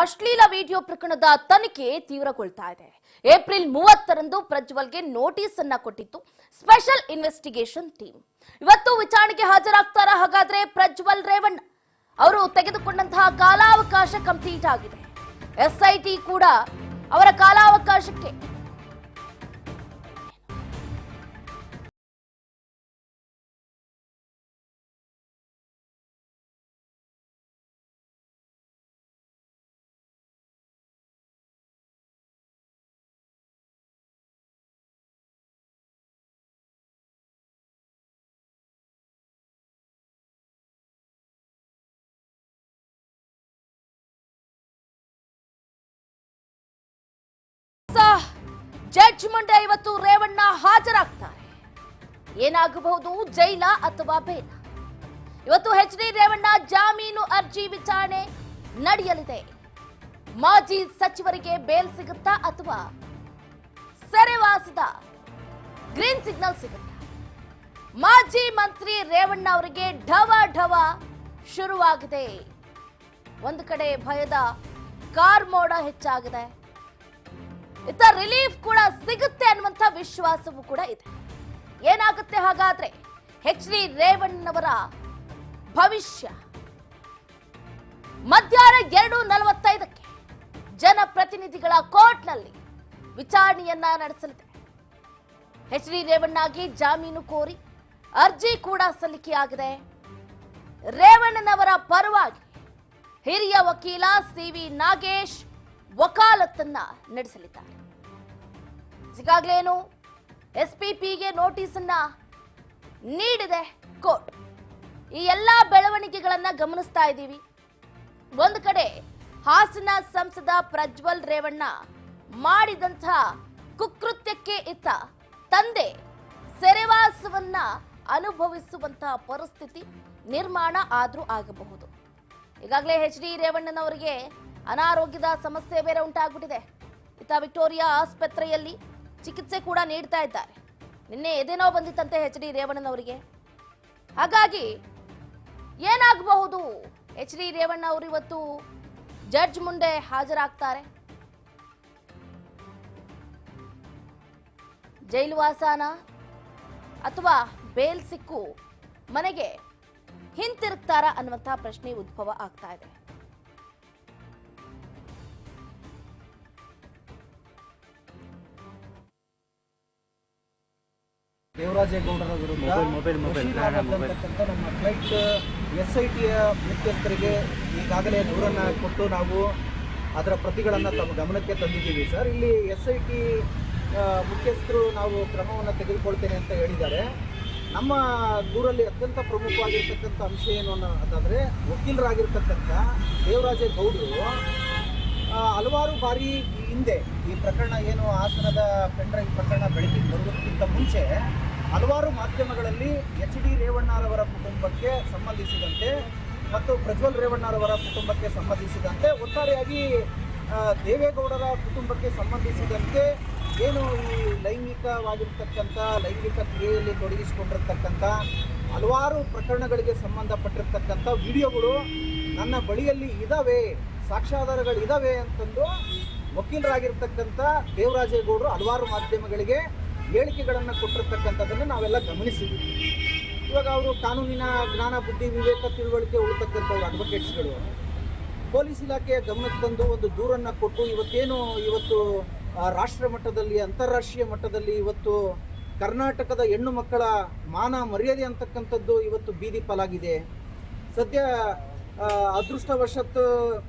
ಅಶ್ಲೀಲ ವಿಡಿಯೋ ಪ್ರಕರಣದ ತನಿಖೆ ತೀವ್ರಗೊಳ್ತಾ ಇದೆ. ಏಪ್ರಿಲ್ 30ರಂದು ಪ್ರಜ್ವಲ್ಗೆ ನೋಟಿಸ್ ಅನ್ನ ಕೊಟ್ಟಿತ್ತು ಸ್ಪೆಷಲ್ ಇನ್ವೆಸ್ಟಿಗೇಷನ್ ಟೀಮ್. ಇವತ್ತು ವಿಚಾರಣೆಗೆ ಹಾಜರಾಗ್ತಾರಾ? ಹಾಗಾದ್ರೆ ಪ್ರಜ್ವಲ್ ರೇವಣ್ಣ ಅವರು ತೆಗೆದುಕೊಂಡಂತಹ ಕಾಲಾವಕಾಶ ಕಂಪ್ಲೀಟ್ ಆಗಿದೆ. ಎಸ್ಐಟಿ ಕೂಡ ಅವರ ಕಾಲಾವಕಾಶಕ್ಕೆ ಜಡ್ಜ್ಮೆಂಟ್ ಇವತ್ತು ರೇವಣ್ಣ ಹಾಜರಾಗ್ತಾರೆ. ಏನಾಗಬಹುದು? ಜೈಲ ಅಥವಾ ಬೇಲ? ಇವತ್ತು ಎಚ್.ಡಿ. ರೇವಣ್ಣ ಜಾಮೀನು ಅರ್ಜಿ ವಿಚಾರಣೆ ನಡೆಯಲಿದೆ. ಮಾಜಿ ಸಚಿವರಿಗೆ ಬೇಲ್ ಸಿಗುತ್ತಾ ಅಥವಾ ಸೆರೆವಾಸದ ಗ್ರೀನ್ ಸಿಗ್ನಲ್ ಸಿಗುತ್ತಾ? ಮಾಜಿ ಮಂತ್ರಿ ರೇವಣ್ಣ ಅವರಿಗೆ ಢವ ಶುರುವಾಗಿದೆ. ಒಂದು ಕಡೆ ಭಯದ ಕಾರ್ಮೋಡ ಹೆಚ್ಚಾಗಿದೆ, ಇತ್ತ ರಿಲೀಫ್ ಕೂಡ ಸಿಗುತ್ತೆ ಅನ್ನುವಂಥ ವಿಶ್ವಾಸವೂ ಕೂಡ ಇದೆ. ಏನಾಗುತ್ತೆ ಹಾಗಾದ್ರೆ ಎಚ್.ಡಿ. ರೇವಣ್ಣನವರ ಭವಿಷ್ಯ? ಮಧ್ಯಾಹ್ನ 2:45ಕ್ಕೆ ಜನಪ್ರತಿನಿಧಿಗಳ ಕೋರ್ಟ್ನಲ್ಲಿ ವಿಚಾರಣೆಯನ್ನ ನಡೆಸಲಿದೆ. ಎಚ್.ಡಿ. ರೇವಣ್ಣಗೆ ಜಾಮೀನು ಕೋರಿ ಅರ್ಜಿ ಕೂಡ ಸಲ್ಲಿಕೆಯಾಗಿದೆ. ರೇವಣ್ಣನವರ ಪರವಾಗಿ ಹಿರಿಯ ವಕೀಲ ಸಿ.ವಿ. ನಾಗೇಶ್ ವಕಾಲತ್ತನ್ನ ನಡೆಸಲಿದ್ದಾರೆ. ಈಗಾಗಲೇನು ಎಸ್ಪಿಪಿಗೆ ನೋಟಿಸ್ ಅನ್ನ ನೀಡಿದೆ ಕೋರ್ಟ್. ಈ ಎಲ್ಲಾ ಬೆಳವಣಿಗೆಗಳನ್ನ ಗಮನಿಸ್ತಾ ಇದ್ದೀವಿ. ಒಂದು ಕಡೆ ಹಾಸನ ಸಂಸದ ಪ್ರಜ್ವಲ್ ರೇವಣ್ಣ ಮಾಡಿದಂತಹ ಕುಕೃತ್ಯಕ್ಕೆ ಇತ್ತ ತಂದೆ ಸೆರೆವಾಸವನ್ನ ಅನುಭವಿಸುವಂತಹ ಪರಿಸ್ಥಿತಿ ನಿರ್ಮಾಣ ಆದ್ರೂ ಆಗಬಹುದು. ಈಗಾಗಲೇ ಎಚ್.ಡಿ. ರೇವಣ್ಣನವರಿಗೆ ಅನಾರೋಗ್ಯದ ಸಮಸ್ಯೆ ಬೇರೆ ಉಂಟಾಗ್ಬಿಟ್ಟಿದೆ. ಇತ್ತ ವಿಕ್ಟೋರಿಯಾ ಆಸ್ಪತ್ರೆಯಲ್ಲಿ ಚಿಕಿತ್ಸೆ ಕೂಡ ನೀಡ್ತಾ ಇದ್ದಾರೆ. ನಿನ್ನೆ ಎದೆನೋ ಬಂದಿತ್ತಂತೆ ಎಚ್.ಡಿ. ರೇವಣ್ಣನವರಿಗೆ. ಹಾಗಾಗಿ ಏನಾಗಬಹುದು? ಎಚ್.ಡಿ. ರೇವಣ್ಣ ಅವರು ಇವತ್ತು ಜಡ್ಜ್ ಮುಂದೆ ಹಾಜರಾಗ್ತಾರೆ. ಜೈಲು ವಾಸನ ಅಥವಾ ಬೇಲ್ ಸಿಕ್ಕು ಮನೆಗೆ ಹಿಂತಿರುಗ್ತಾರ ಅನ್ನುವಂತಹ ಪ್ರಶ್ನೆ ಉದ್ಭವ ಆಗ್ತಾ ಇದೆ. ದೇವರಾಜೇಗೌಡರ ವಿರುದ್ಧ ನಮ್ಮ ಫ್ಲೈಟ್ ಎಸ್ಐಟಿಯ ಮುಖ್ಯಸ್ಥರಿಗೆ ಈಗಾಗಲೇ ದೂರನ್ನು ಕೊಟ್ಟು ನಾವು ಅದರ ಪ್ರತಿಗಳನ್ನು ತಮ್ಮ ಗಮನಕ್ಕೆ ತಂದಿದ್ದೀವಿ ಸರ್. ಇಲ್ಲಿ ಎಸ್ಐಟಿ ಮುಖ್ಯಸ್ಥರು ನಾವು ಕ್ರಮವನ್ನು ತೆಗೆದುಕೊಳ್ತೇನೆ ಅಂತ ಹೇಳಿದ್ದಾರೆ. ನಮ್ಮ ದೂರಲ್ಲಿ ಅತ್ಯಂತ ಪ್ರಮುಖವಾಗಿರ್ತಕ್ಕಂಥ ಅಂಶ ಏನು ಅನ್ನೋದಾದರೆ, ವಕೀಲರಾಗಿರ್ತಕ್ಕಂಥ ದೇವರಾಜೇಗೌಡರು ಹಲವಾರು ಬಾರಿ ಹಿಂದೆ ಈ ಪ್ರಕರಣ ಏನು ಹಾಸನದ ಪೆನ್ಡ್ರೈವ್ ಪ್ರಕರಣ ಬೆಳಕಿಗೆ ಬರುವುದಕ್ಕಿಂತ ಮುಂಚೆ ಹಲವಾರು ಮಾಧ್ಯಮಗಳಲ್ಲಿ ಎಚ್.ಡಿ. ರೇವಣ್ಣರವರ ಕುಟುಂಬಕ್ಕೆ ಸಂಬಂಧಿಸಿದಂತೆ ಮತ್ತು ಪ್ರಜ್ವಲ್ ರೇವಣ್ಣರವರ ಕುಟುಂಬಕ್ಕೆ ಸಂಬಂಧಿಸಿದಂತೆ ಒಟ್ಟಾರೆಯಾಗಿ ದೇವೇಗೌಡರ ಕುಟುಂಬಕ್ಕೆ ಸಂಬಂಧಿಸಿದಂತೆ ಏನು ಈ ಲೈಂಗಿಕ ಕ್ರಿಯೆಯಲ್ಲಿ ತೊಡಗಿಸಿಕೊಂಡಿರ್ತಕ್ಕಂಥ ಹಲವಾರು ಪ್ರಕರಣಗಳಿಗೆ ಸಂಬಂಧಪಟ್ಟಿರ್ತಕ್ಕಂಥ ವಿಡಿಯೋಗಳು ನನ್ನ ಬಳಿಯಲ್ಲಿ ಇದ್ದಾವೆ, ಸಾಕ್ಷ್ಯಾಧಾರಗಳಿದ್ದಾವೆ ಅಂತಂದು ವಕೀಲರಾಗಿರ್ತಕ್ಕಂಥ ದೇವರಾಜೇಗೌಡರು ಹಲವಾರು ಮಾಧ್ಯಮಗಳಿಗೆ ಹೇಳಿಕೆಗಳನ್ನು ಕೊಟ್ಟಿರ್ತಕ್ಕಂಥದ್ದನ್ನು ನಾವೆಲ್ಲ ಗಮನಿಸಿದ್ದೀವಿ. ಇವಾಗ ಅವರು ಕಾನೂನಿನ ಜ್ಞಾನ, ಬುದ್ಧಿ, ವಿವೇಕ, ತಿಳುವಳಿಕೆ ಉಳಿತಕ್ಕಂಥವ್ರು ಅಡ್ವೊಕೇಟ್ಸ್ಗಳು ಪೊಲೀಸ್ ಇಲಾಖೆಯ ಗಮನಕ್ಕೆ ತಂದು ಒಂದು ದೂರನ್ನು ಕೊಟ್ಟು ಇವತ್ತು ರಾಷ್ಟ್ರ ಮಟ್ಟದಲ್ಲಿ, ಅಂತಾರಾಷ್ಟ್ರೀಯ ಮಟ್ಟದಲ್ಲಿ ಇವತ್ತು ಕರ್ನಾಟಕದ ಹೆಣ್ಣು ಮಕ್ಕಳ ಮಾನ ಮರ್ಯಾದೆ ಅಂತಕ್ಕಂಥದ್ದು ಇವತ್ತು ಬೀದಿ ಪಾಲಾಗಿದೆ. ಸದ್ಯ ಅದೃಷ್ಟವಶತ್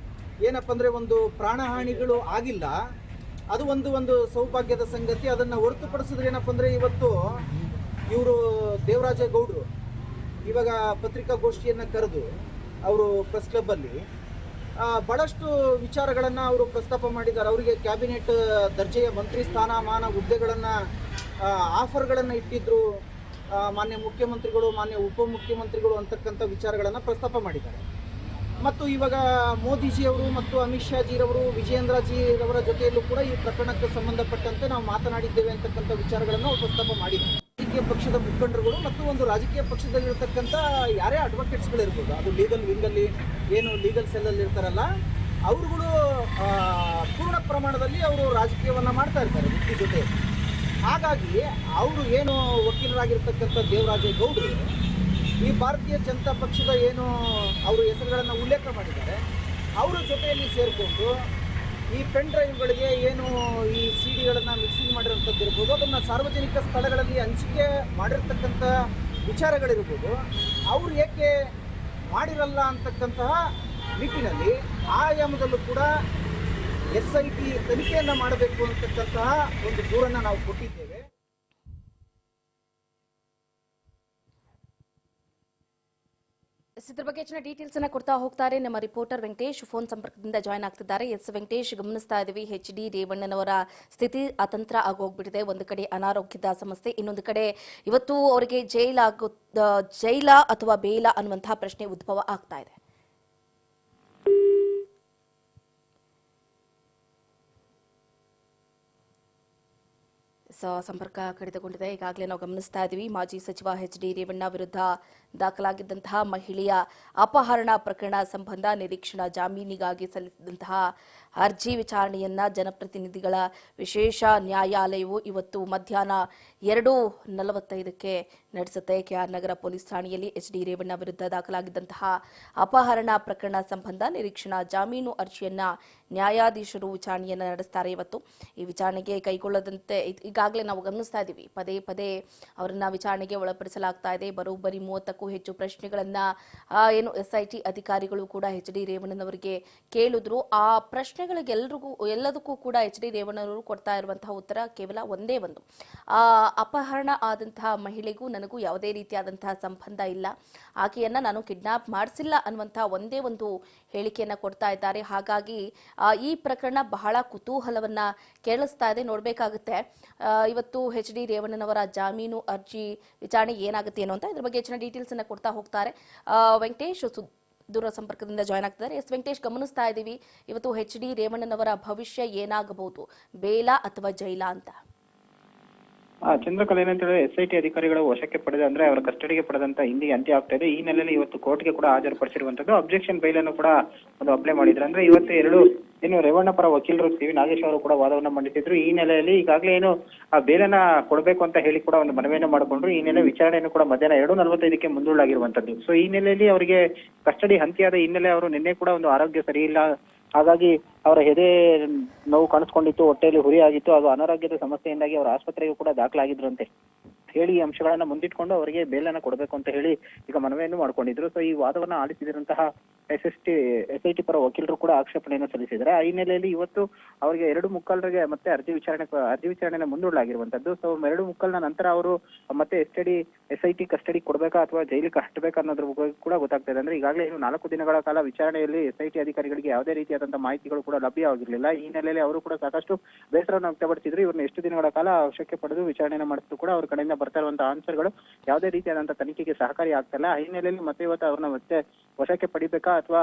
ಏನಪ್ಪ ಅಂದರೆ ಒಂದು ಪ್ರಾಣಹಾನಿಗಳು ಆಗಿಲ್ಲ, ಅದು ಒಂದು ಸೌಭಾಗ್ಯದ ಸಂಗತಿ. ಅದನ್ನು ಹೊರತುಪಡಿಸಿದ್ರೆ ಏನಪ್ಪ ಅಂದರೆ ಇವತ್ತು ಇವರು ದೇವರಾಜೇಗೌಡರು ಇವಾಗ ಪತ್ರಿಕಾಗೋಷ್ಠಿಯನ್ನು ಕರೆದು ಅವರು ಪ್ರೆಸ್ ಕ್ಲಬ್ಬಲ್ಲಿ ಭಾಳಷ್ಟು ವಿಚಾರಗಳನ್ನು ಅವರು ಪ್ರಸ್ತಾಪ ಮಾಡಿದ್ದಾರೆ. ಅವರಿಗೆ ಕ್ಯಾಬಿನೆಟ್ ದರ್ಜೆಯ ಮಂತ್ರಿ ಸ್ಥಾನಮಾನ ಹುದ್ದೆಗಳನ್ನು ಆಫರ್ಗಳನ್ನು ಇಟ್ಟಿದ್ದರು ಮಾನ್ಯ ಮುಖ್ಯಮಂತ್ರಿಗಳು, ಮಾನ್ಯ ಉಪಮುಖ್ಯಮಂತ್ರಿಗಳು ಅಂತಕ್ಕಂಥ ವಿಚಾರಗಳನ್ನು ಪ್ರಸ್ತಾಪ ಮಾಡಿದ್ದಾರೆ. ಮತ್ತು ಇವಾಗ ಮೋದಿಜಿಯವರು ಮತ್ತು ಅಮಿತ್ ಶಾಜಿರವರು, ವಿಜಯೇಂದ್ರ ಜಿರವರ ಜೊತೆಯಲ್ಲೂ ಕೂಡ ಈ ಪ್ರಕರಣಕ್ಕೆ ಸಂಬಂಧಪಟ್ಟಂತೆ ನಾವು ಮಾತನಾಡಿದ್ದೇವೆ ಅಂತಕ್ಕಂಥ ವಿಚಾರಗಳನ್ನು ಅವರು ಪ್ರಸ್ತಾಪ ಮಾಡಿದ್ದಾರೆ. ರಾಜಕೀಯ ಪಕ್ಷದ ಮುಖಂಡರುಗಳು ಮತ್ತು ಒಂದು ರಾಜಕೀಯ ಪಕ್ಷದಲ್ಲಿರ್ತಕ್ಕಂಥ ಯಾರೇ ಅಡ್ವೊಕೇಟ್ಸ್ಗಳಿರ್ಬೋದು, ಅದು ಲೀಗಲ್ ವಿಂಗಲ್ಲಿ ಏನು ಲೀಗಲ್ ಸೆಲ್ಲಲ್ಲಿ ಇರ್ತಾರಲ್ಲ ಅವರುಗಳು ಪೂರ್ಣ ಪ್ರಮಾಣದಲ್ಲಿ ಅವರು ರಾಜಕೀಯವನ್ನು ಮಾಡ್ತಾ ಇರ್ತಾರೆ ವೃತ್ತಿ ಜೊತೆ. ಹಾಗಾಗಿ ಅವರು ಏನು ವಕೀಲರಾಗಿರ್ತಕ್ಕಂಥ ದೇವರಾಜೇಗೌಡರು ಈ ಭಾರತೀಯ ಜನತಾ ಪಕ್ಷದ ಏನು ಅವರು ಹೆಸರುಗಳನ್ನು ಉಲ್ಲೇಖ ಮಾಡಿದ್ದಾರೆ ಅವರ ಜೊತೆಯಲ್ಲಿ ಸೇರಿಕೊಂಡು ಈ ಪೆನ್ ಡ್ರೈವ್ಗಳಿಗೆ ಏನು ಈ ಸಿ ಡಿಗಳನ್ನು ಮಿಕ್ಸಿಂಗ್ ಮಾಡಿರೋಂಥದ್ದು ಇರ್ಬೋದು, ಅದನ್ನು ಸಾರ್ವಜನಿಕ ಸ್ಥಳಗಳಲ್ಲಿ ಹಂಚಿಕೆ ಮಾಡಿರ್ತಕ್ಕಂಥ ವಿಚಾರಗಳಿರ್ಬೋದು, ಅವರು ಏಕೆ ಮಾಡಿರಲ್ಲ ಅಂತಕ್ಕಂತಹ ನಿಟ್ಟಿನಲ್ಲಿ ಆಯಾಮದಲ್ಲೂ ಕೂಡ SIT ತನಿಖೆಯನ್ನು ಮಾಡಬೇಕು ಅಂತಕ್ಕಂತಹ ಒಂದು ದೂರನ್ನು ನಾವು ಕೊಟ್ಟಿದ್ದೇವೆ. ಇದ್ರ ಬಗ್ಗೆ ಹೆಚ್ಚಿನ ಡೀಟೇಲ್ಸ್ ಅನ್ನ ಕೊಡ್ತಾ ಹೋಗ್ತಾರೆ ನಮ್ಮ ರಿಪೋರ್ಟರ್ ವೆಂಕಟೇಶ್. ಫೋನ್ ಸಂಪರ್ಕದಿಂದ ಜಾಯ್ನ್ ಆಗ್ತಿದ್ದಾರೆ. ವೆಂಕಟೇಶ್, ಗಮನಿಸ್ತಾ ಇದ್ದೀವಿ HD ರೇವಣ್ಣನವರ ಸ್ಥಿತಿ ಅತಂತ್ರ ಆಗೋಗ್ಬಿಟ್ಟಿದೆ. ಒಂದು ಕಡೆ ಅನಾರೋಗ್ಯದ ಸಮಸ್ಯೆ, ಇನ್ನೊಂದು ಕಡೆ ಇವತ್ತು ಅವರಿಗೆ ಜೈಲ ಅಥವಾ ಬೇಲ ಅನ್ನುವಂತಹ ಪ್ರಶ್ನೆ ಉದ್ಭವ ಆಗ್ತಾ ಇದೆ. ಸಂಪರ್ಕ ಕಡಿತಗೊಂಡಿದೆ. ಈಗಾಗಲೇ ನಾವು ಗಮನಿಸ್ತಾ ಇದ್ದೀವಿ, ಮಾಜಿ ಸಚಿವ HD ರೇವಣ್ಣ ವಿರುದ್ಧ ದಾಖಲಾಗಿದ್ದಂತಹ ಮಹಿಳೆಯ ಅಪಹರಣ ಪ್ರಕರಣ ಸಂಬಂಧ ನಿರೀಕ್ಷಣಾ ಜಾಮೀನಿಗಾಗಿ ಸಲ್ಲಿಸಿದಂತಹ ಅರ್ಜಿ ವಿಚಾರಣೆಯನ್ನ ಜನಪ್ರತಿನಿಧಿಗಳ ವಿಶೇಷ ನ್ಯಾಯಾಲಯವು ಇವತ್ತು ಮಧ್ಯಾಹ್ನ 2:45ಕ್ಕೆ ನಡೆಸುತ್ತೆ. KR ನಗರ ಪೊಲೀಸ್ ಠಾಣೆಯಲ್ಲಿ HD ರೇವಣ್ಣ ವಿರುದ್ಧ ದಾಖಲಾಗಿದ್ದಂತಹ ಅಪಹರಣ ಪ್ರಕರಣ ಸಂಬಂಧ ನಿರೀಕ್ಷಣಾ ಜಾಮೀನು ಅರ್ಜಿಯನ್ನ ನ್ಯಾಯಾಧೀಶರು ವಿಚಾರಣೆಯನ್ನ ನಡೆಸ್ತಾರೆ. ಇವತ್ತು ಈ ವಿಚಾರಣೆಗೆ ಕೈಗೊಳ್ಳದಂತೆ ಈಗಾಗಲೇ ನಾವು ಗಮನಿಸ್ತಾ ಇದ್ದೀವಿ, ಪದೇ ಪದೇ ಅವರನ್ನ ವಿಚಾರಣೆಗೆ ಒಳಪಡಿಸಲಾಗ್ತಾ ಇದೆ. ಬರೋಬ್ಬರಿ 30ಕ್ಕೂ ಹೆಚ್ಚು ಪ್ರಶ್ನೆಗಳನ್ನ ಏನು SIT ಅಧಿಕಾರಿಗಳು ಕೂಡ HD ರೇವಣ್ಣನವರಿಗೆ ಕೇಳಿದ್ರು. ಆ ಎಲ್ಲದಕ್ಕೂ ಕೂಡ HD ರೇವಣ್ಣನವರು ಕೊಡ್ತಾ ಇರುವಂತಹ ಉತ್ತರ ಕೇವಲ ಒಂದೇ ಒಂದು, ಅಪಹರಣ ಆದಂತಹ ಮಹಿಳೆಗೂ ನನಗೂ ಯಾವುದೇ ರೀತಿಯಾದಂತಹ ಸಂಬಂಧ ಇಲ್ಲ, ಆಕೆಯನ್ನ ನಾನು ಕಿಡ್ನಾಪ್ ಮಾಡಿಸಿಲ್ಲ ಅನ್ನುವಂತಹ ಒಂದೇ ಒಂದು ಹೇಳಿಕೆಯನ್ನ ಕೊಡ್ತಾ ಇದ್ದಾರೆ. ಹಾಗಾಗಿ ಈ ಪ್ರಕರಣ ಬಹಳ ಕುತೂಹಲವನ್ನ ಕೇಳಿಸ್ತಾ ಇದೆ. ನೋಡ್ಬೇಕಾಗುತ್ತೆ ಇವತ್ತು HD ರೇವಣ್ಣನವರ ಜಾಮೀನು ಅರ್ಜಿ ವಿಚಾರಣೆ ಏನಾಗುತ್ತೆ ಏನೋ ಅಂತ. ಇದ್ರ ಬಗ್ಗೆ ಹೆಚ್ಚಿನ ಡೀಟೇಲ್ಸ್ ಅನ್ನ ಕೊಡ್ತಾ ಹೋಗ್ತಾರೆ ವೆಂಕಟೇಶ್. ದೂರ ಸಂಪರ್ಕದಿಂದ ಜಾಯ್ನ್ ಆಗ್ತಿದ್ದಾರೆ. ವೆಂಕಟೇಶ್, ಗಮನಿಸ್ತಾ ಇದ್ದೀವಿ, ಇವತ್ತು HD ರೇವಣ್ಣನವರ ಭವಿಷ್ಯ ಏನಾಗಬಹುದು, ಬೇಲ ಅಥವಾ ಜೈಲ ಅಂತ? ಚಂದ್ರಕಲಾ, ಏನಂತ ಹೇಳಿದ್ರೆ SIT ಅಧಿಕಾರಿಗಳು ವಶಕ್ಕೆ ಪಡೆದ ಅಂದ್ರೆ ಅವರ ಕಸ್ಟಡಿಗೆ ಪಡೆದಂತ ಹಿಂದಿಗೆ ಅಂತ್ಯ ಆಗ್ತಾ ಇದೆ. ಈ ನೆಲೆಯಲ್ಲಿ ಇವತ್ತು ಕೋರ್ಟ್ಗೆ ಕೂಡ ಹಾಜರುಪಡಿಸಿರುವಂತದ್ದು. ಅಬ್ಜೆಕ್ಷನ್ ಬೈಲ್ ಅನ್ನು ಕೂಡ ಒಂದು ಅಪ್ಲೈ ಮಾಡಿದ್ರು. ಅಂದ್ರೆ ಇವತ್ತು ಏನು ರೇವಣ್ಣ ಪರ ವಕೀಲರು CV ನಾಗೇಶ್ ಅವರು ಕೂಡ ವಾದವನ್ನ ಮಂಡಿಸಿದ್ರು. ಈ ನೆಲೆಯಲ್ಲಿ ಈಗಾಗಲೇ ಏನು ಆ ಬೇಲನ್ನ ಕೊಡಬೇಕು ಅಂತ ಹೇಳಿ ಕೂಡ ಒಂದು ಮನವಿಯನ್ನು ಮಾಡಿಕೊಂಡ್ರು. ಈ ನೆಲೆ ವಿಚಾರಣೆಯನ್ನು ಕೂಡ ಮಧ್ಯಾಹ್ನ 2:45ಕ್ಕೆ ಮುಂದೂಡಲಾಗಿರುವಂತದ್ದು. ಸೊ ಈ ನೆಲೆಯಲ್ಲಿ ಅವರಿಗೆ ಕಸ್ಟಡಿ ಹಂಚಿಯಾದ ಹಿನ್ನೆಲೆ ಅವರು ನಿನ್ನೆ ಕೂಡ ಒಂದು ಆರೋಗ್ಯ ಸರಿ ಇಲ್ಲ, ಹಾಗಾಗಿ ಅವರ ಎದೆ ನೋವು ಕಾಣಿಸ್ಕೊಂಡಿತ್ತು, ಹೊಟ್ಟೆಯಲ್ಲಿ ಹುರಿ ಆಗಿತ್ತು, ಅದು ಅನಾರೋಗ್ಯದ ಸಮಸ್ಯೆಯಿಂದಾಗಿ ಅವರ ಆಸ್ಪತ್ರೆಗೂ ಕೂಡ ದಾಖಲಾಗಿದ್ರಂತೆ ಹೇಳಿ ಈ ಅಂಶಗಳನ್ನ ಮುಂದಿಟ್ಕೊಂಡು ಅವರಿಗೆ ಬೇಲನ್ನ ಕೊಡಬೇಕು ಅಂತ ಹೇಳಿ ಈಗ ಮನವಿಯನ್ನು ಮಾಡ್ಕೊಂಡಿದ್ರು. ಸೊ ಈ ವಾದವನ್ನ ಆಲಿಸಿದಂತಹ SIT ಪರ ವಕೀಲರು ಕೂಡ ಆಕ್ಷೇಪಣೆಯನ್ನು ಸಲ್ಲಿಸಿದ್ದಾರೆ. ಈ ಹಿನ್ನೆಲೆಯಲ್ಲಿ ಇವತ್ತು ಅವರಿಗೆ 2:45ಗೆ ಮತ್ತೆ ಅರ್ಜಿ ವಿಚಾರಣೆನ ಮುಂದೂಡಲಾಗಿರುವಂತದ್ದು. ಸೊ 2:45ನ ನಂತರ ಅವರು ಮತ್ತೆ SIT ಕಸ್ಟಡಿ ಕೊಡ್ಬೇಕಾ ಅಥವಾ ಜೈಲಿಗೆ ಕಟ್ಟಬೇಕಾ ಅನ್ನೋದ್ರ ಬಗ್ಗೆ ಕೂಡ ಗೊತ್ತಾಗ್ತಾ ಇದೆ. ಅಂದ್ರೆ ಈಗಾಗಲೇ 4 ದಿನಗಳ ಕಾಲ ವಿಚಾರಣೆಯಲ್ಲಿ SIT ಅಧಿಕಾರಿಗಳಿಗೆ ಯಾವುದೇ ರೀತಿಯಾದಂತಹ ಮಾಹಿತಿಗಳು ಕೂಡ ಲಭ್ಯವಾಗಿರಲಿಲ್ಲ. ಈ ಹಿನ್ನೆಲೆಯಲ್ಲಿ ಅವರು ಕೂಡ ಸಾಕಷ್ಟು ಬೇಸರವನ್ನು ವ್ಯಕ್ತಪಡಿಸಿದ್ರು. ಇವ್ರನ್ನ ಎಷ್ಟು ದಿನಗಳ ಕಾಲ ವಶಕ್ಕೆ ಪಡೆದು ವಿಚಾರಣೆಯನ್ನು ಮಾಡಿದ್ರು ಕೂಡ ಅವ್ರ ಕಡೆಯಿಂದ ಬರ್ತಾ ಇರುವಂತಹ ಆನ್ಸರ್ಗಳು ಯಾವುದೇ ರೀತಿಯಾದಂತಹ ತನಿಖೆಗೆ ಸಹಕಾರಿ ಆಗ್ತಿಲ್ಲ. ಈ ಹಿನ್ನೆಲೆಯಲ್ಲಿ ಮತ್ತೆ ಇವತ್ತು ಅವ್ರನ್ನ ಮತ್ತೆ ವಶಕ್ಕೆ ಪಡಿಬೇಕಾ ಅಥವಾ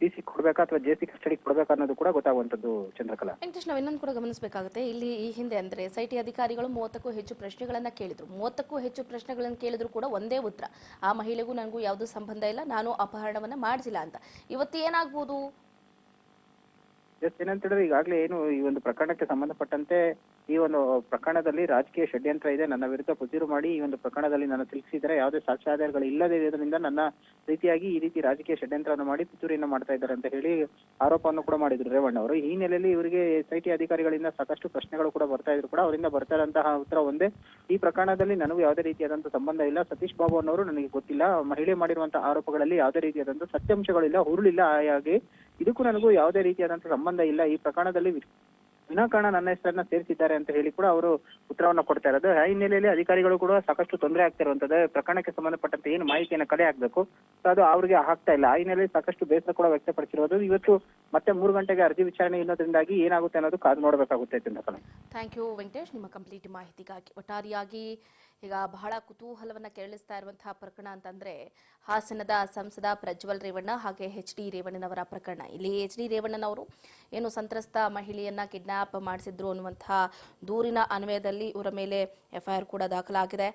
PC ಕೊಡ್ಬೇಕಾ ಅಥವಾ JC ಕಸ್ಟಡಿ ಕೊಡ್ಬೇಕಾ ಅನ್ನೋದು ಕೂಡ ಗೊತ್ತಾಗುವಂತದ್ದು. ಚಂದ್ರಕಲಾ, ವೆಂಕಟೇಶ್, ನಾವು ಇನ್ನೊಂದು ಕೂಡ ಗಮನಿಸಬೇಕಾಗುತ್ತೆ. ಇಲ್ಲಿ ಈ ಹಿಂದೆ ಅಂದ್ರೆ SIT ಅಧಿಕಾರಿಗಳು 30ಕ್ಕೂ ಹೆಚ್ಚು ಪ್ರಶ್ನೆಗಳನ್ನ ಕೇಳಿದ್ರು. 30ಕ್ಕೂ ಹೆಚ್ಚು ಪ್ರಶ್ನೆಗಳನ್ನ ಕೇಳಿದ್ರು ಕೂಡ ಒಂದೇ ಉತ್ತರ, ಆ ಮಹಿಳೆಗೂ ನನಗೂ ಯಾವುದೂ ಸಂಬಂಧ ಇಲ್ಲ, ನಾನು ಅಪಹರಣವನ್ನ ಮಾಡಿಸಿಲ್ಲ ಅಂತ. ಇವತ್ತು ಏನಾಗ್ಬೋದು? ಏನಂತ ಹೇಳಿದ್ರೆ ಈಗಾಗಲೇ ಏನು ಈ ಒಂದು ಪ್ರಕರಣಕ್ಕೆ ಸಂಬಂಧಪಟ್ಟಂತೆ ಈ ಒಂದು ಪ್ರಕರಣದಲ್ಲಿ ರಾಜಕೀಯ ಷಡ್ಯಂತ್ರ ಇದೆ, ನನ್ನ ವಿರುದ್ಧ ಪುಜಿರು ಮಾಡಿ ಈ ಒಂದು ಪ್ರಕರಣದಲ್ಲಿ ನಾನು ತಿಳಿಸಿದರೆ ಯಾವುದೇ ಸಾಕ್ಷ್ಯಾಧಾರಗಳು ಇಲ್ಲದೇ ಇರೋದ್ರಿಂದ ನನ್ನ ರೀತಿಯಾಗಿ ಈ ರೀತಿ ರಾಜಕೀಯ ಷಡ್ಯಂತ್ರವನ್ನು ಮಾಡಿ ಪಿತೂರಿಯನ್ನು ಮಾಡ್ತಾ ಇದ್ದಾರೆ ಅಂತ ಹೇಳಿ ಆರೋಪವನ್ನು ಕೂಡ ಮಾಡಿದ್ರು ರೇವಣ್ಣ ಅವರು. ಈ ನೆಲೆಯಲ್ಲಿ ಇವರಿಗೆ SIT ಅಧಿಕಾರಿಗಳಿಂದ ಸಾಕಷ್ಟು ಪ್ರಶ್ನೆಗಳು ಕೂಡ ಬರ್ತಾ ಇದ್ರು ಕೂಡ ಅವರಿಂದ ಬರ್ತಾ ಇರುವಂತಹ ಉತ್ತರ ಒಂದೇ, ಈ ಪ್ರಕರಣದಲ್ಲಿ ನನಗೂ ಯಾವುದೇ ರೀತಿಯಾದಂತಹ ಸಂಬಂಧ ಇಲ್ಲ, ಸತೀಶ್ ಬಾಬು ಅನ್ನೋರು ನನಗೆ ಗೊತ್ತಿಲ್ಲ, ಮಹಿಳೆ ಮಾಡಿರುವಂತಹ ಆರೋಪಗಳಲ್ಲಿ ಯಾವುದೇ ರೀತಿಯಾದಂತಹ ಸತ್ಯಾಂಶಗಳಿಲ್ಲ, ಹುರುಳಿಲ್ಲ, ಹಾಗಾಗಿ ಇದಕ್ಕೂ ನನಗೂ ಯಾವುದೇ ರೀತಿಯಾದಂತಹ ಸಂಬಂಧ ಇಲ್ಲ, ಈ ಪ್ರಕರಣದಲ್ಲಿ ವಿನಾಕಾರಣ ನನ್ನ ಹೆಸರನ್ನ ಸೇರಿಸಿದ್ದಾರೆ ಅಂತ ಹೇಳಿ ಕೂಡ ಅವರು ಉತ್ತರವನ್ನ ಕೊಡ್ತಾ ಇರೋದು. ಆ ಹಿನ್ನೆಲೆಯಲ್ಲಿ ಅಧಿಕಾರಿಗಳು ಕೂಡ ಸಾಕಷ್ಟು ತೊಂದರೆ ಆಗ್ತಾ ಇರುವಂತದ್ದು. ಪ್ರಕರಣಕ್ಕೆ ಸಂಬಂಧಪಟ್ಟಂತೆ ಏನು ಮಾಹಿತಿಯನ್ನು ಕಲೆ ಹಾಕ್ಬೇಕು ಅದು ಅವ್ರಿಗೆ ಆಗ್ತಾ ಇಲ್ಲ. ಆ ಹಿನ್ನೆಲೆಯಲ್ಲಿ ಸಾಕಷ್ಟು ಬೇಸರ ಕೂಡ ವ್ಯಕ್ತಪಡಿಸಿರೋದು. ಇವತ್ತು ಮತ್ತೆ 3 ಗಂಟೆಗೆ ಅರ್ಜಿ ವಿಚಾರಣೆ ಇರೋದ್ರಿಂದಾಗಿ ಏನಾಗುತ್ತೆ ಅನ್ನೋದು ಕಾದು ನೋಡಬೇಕಾಗುತ್ತೆ. ಥ್ಯಾಂಕ್ ಯು ವೆಂಕಟೇಶ್, ನಿಮ್ಮ ಕಂಪ್ಲೀಟ್ ಮಾಹಿತಿಗಾಗಿ. ಒಟ್ಟಾರೆಯಾಗಿ ಈಗ ಬಹಳ ಕುತೂಹಲವನ್ನ ಕೆರಳಿಸ್ತಾ ಇರುವಂತಹ ಪ್ರಕರಣ ಅಂತಂದ್ರೆ ಹಾಸನದ ಸಂಸದ ಪ್ರಜ್ವಲ್ ರೇವಣ್ಣ ಹಾಗೆ HD ರೇವಣ್ಣನವರ ಪ್ರಕರಣ. ಇಲ್ಲಿ HD ರೇವಣ್ಣನವರು ಏನು ಸಂತ್ರಸ್ತ ಮಹಿಳೆಯನ್ನ ಕಿಡ್ನಾಪ್ ಮಾಡಿಸಿದ್ರು ಅನ್ನುವಂತಹ ದೂರಿನ ಅನ್ವಯದಲ್ಲಿ ಇವರ ಮೇಲೆ FIR ಕೂಡ ದಾಖಲಾಗಿದೆ.